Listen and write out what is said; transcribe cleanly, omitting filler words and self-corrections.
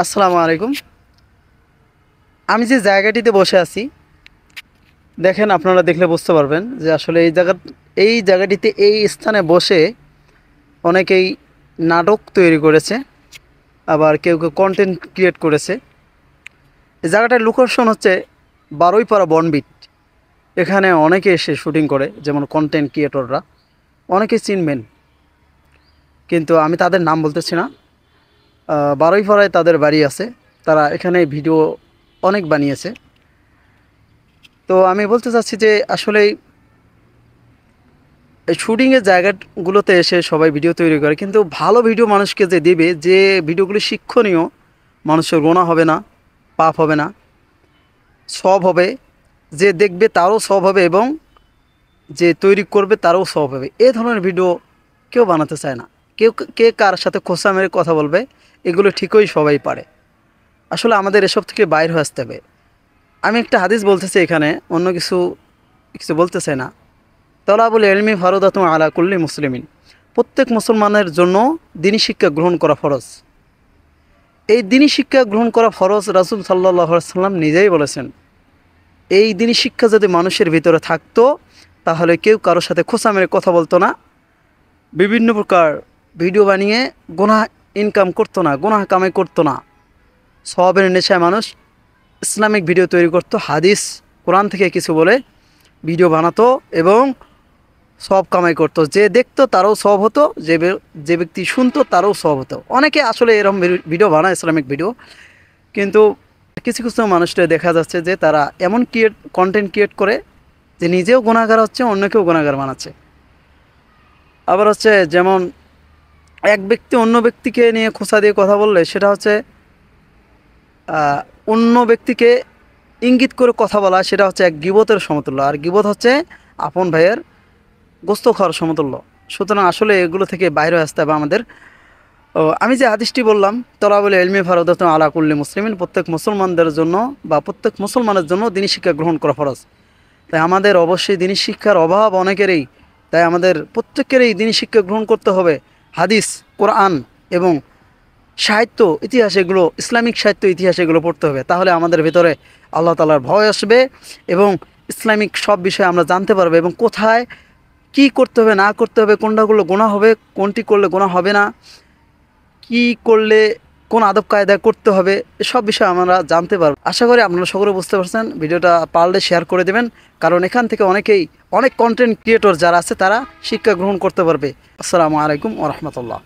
আসসালামু আলাইকুম। আমি যে জায়গাটিতে বসে আছি, দেখেন, আপনারা দেখলে বুঝতে পারবেন যে আসলে এই জায়গাটিতে এই স্থানে বসে অনেকেই নাটক তৈরি করেছে, আবার কেউ কেউ কন্টেন্ট ক্রিয়েট করেছে। এই জায়গাটার লোকেশন হচ্ছে বারুইপাড়া বনবিট। এখানে অনেকে এসে শুটিং করে, যেমন কন্টেন্ট ক্রিয়েটররা অনেকে চিনবেন, কিন্তু আমি তাদের নাম বলতেছি না। বারুইপাড়ায় তাদের বাড়ি আছে, তারা এখানে ভিডিও অনেক বানিয়েছে। তো আমি বলতে চাচ্ছি যে আসলে এই শুটিংয়ের জায়গাগুলোতে এসে সবাই ভিডিও তৈরি করে, কিন্তু ভালো ভিডিও মানুষকে যে দেবে, যে ভিডিওগুলি শিক্ষণীয়, মানুষের গোনা হবে না, পাপ হবে না, সব হবে, যে দেখবে তারও সব হবে এবং যে তৈরি করবে তারও সব হবে, এই ধরনের ভিডিও কেউ বানাতে চায় না। কেউ কে কার সাথে খোঁচা মেরে কথা বলবে, এগুলো ঠিকই সবাই পারে। আসলে আমাদের এসব থেকে বাইর হয়ে আসতে হবে। আমি একটা হাদিস বলতেছি এখানে, অন্য কিছু কিছু বলতে চাই না। তলাবুল ইলমি ফরদাতুন আলা কুল্লি মুসলিমিন, প্রত্যেক মুসলমানের জন্য দিনী শিক্ষা গ্রহণ করা ফরজ। এই দিনী শিক্ষা গ্রহণ করা ফরজ রাসূল সাল্লাল্লাহু আলাইহি সাল্লাম নিজেই বলেছেন। এই দিনী শিক্ষা যদি মানুষের ভিতরে থাকতো, তাহলে কেউ কারোর সাথে খোঁচা মেরে কথা বলতো না, বিভিন্ন প্রকার ভিডিও বানিয়ে গুনাহ ইনকাম করতো না, গুনাহ কামাই করতো না। সওয়াবের নেশায় মানুষ ইসলামিক ভিডিও তৈরি করতো, হাদিস কোরআন থেকে কিছু বলে ভিডিও বানাতো এবং সব কামাই করতো। যে দেখতো তারও সব হতো, যে ব্যক্তি শুনতো তারও সব হতো। অনেকে আসলে এরকম ভিডিও বানায়, ইসলামিক ভিডিও, কিন্তু কিছু কিছু মানুষরা দেখা যাচ্ছে যে তারা এমন কন্টেন্ট ক্রিয়েট করে যে নিজেও গুনাহগার হচ্ছে, অন্যকেও গুনাহগার বানাচ্ছে। আবার হচ্ছে যেমন এক ব্যক্তি অন্য ব্যক্তিকে নিয়ে খোঁচা দিয়ে কথা বললে সেটা হচ্ছে অন্য ব্যক্তিকে ইঙ্গিত করে কথা বলা, সেটা হচ্ছে এক গীবতের সমতুল্য। আর গীবত হচ্ছে আপন ভাইয়ের গোস্ত খাওয়ার সমতুল্য। সুতরাং আসলে এগুলো থেকে বাইরে আসতে হবে আমাদের। আমি যে হাদিসটি বললাম, তলাবুল ইলমি ফরদাতুন আলা কুল্লি মুসলিমিন, প্রত্যেক মুসলমানদের জন্য বা প্রত্যেক মুসলমানের জন্য দিনী শিক্ষা গ্রহণ করা ফরজ। তাই আমাদের অবশ্যই দিনী শিক্ষার অভাব অনেকেরই, তাই আমাদের প্রত্যেকেরই দিনী শিক্ষা গ্রহণ করতে হবে। হাদিস, কোরআন এবং সাহিত্য, ইতিহাস, এগুলো ইসলামিক সাহিত্য, ইতিহাস, এগুলো পড়তে হবে। তাহলে আমাদের ভিতরে আল্লাহ তাআলার ভয় আসবে এবং ইসলামিক সব বিষয়ে আমরা জানতে পারবো, এবং কোথায় কি করতে হবে না করতে হবে, কোনটা করলে গোনা হবে, কোনটি করলে গোনা হবে না, কি করলে কোন আদব কায়দা করতে হবে, এসব বিষয়ে আমরা জানতে পারবো। আশা করি আপনারা সকলে বুঝতে পারছেন। ভিডিওটা পারলে শেয়ার করে দেবেন, কারণ এখান থেকে অনেক কন্টেন্ট ক্রিয়েটর যারা আছে তারা শিক্ষা গ্রহণ করতে পারবে। আসসালামু আলাইকুম ওয়া রাহমাতুল্লাহ।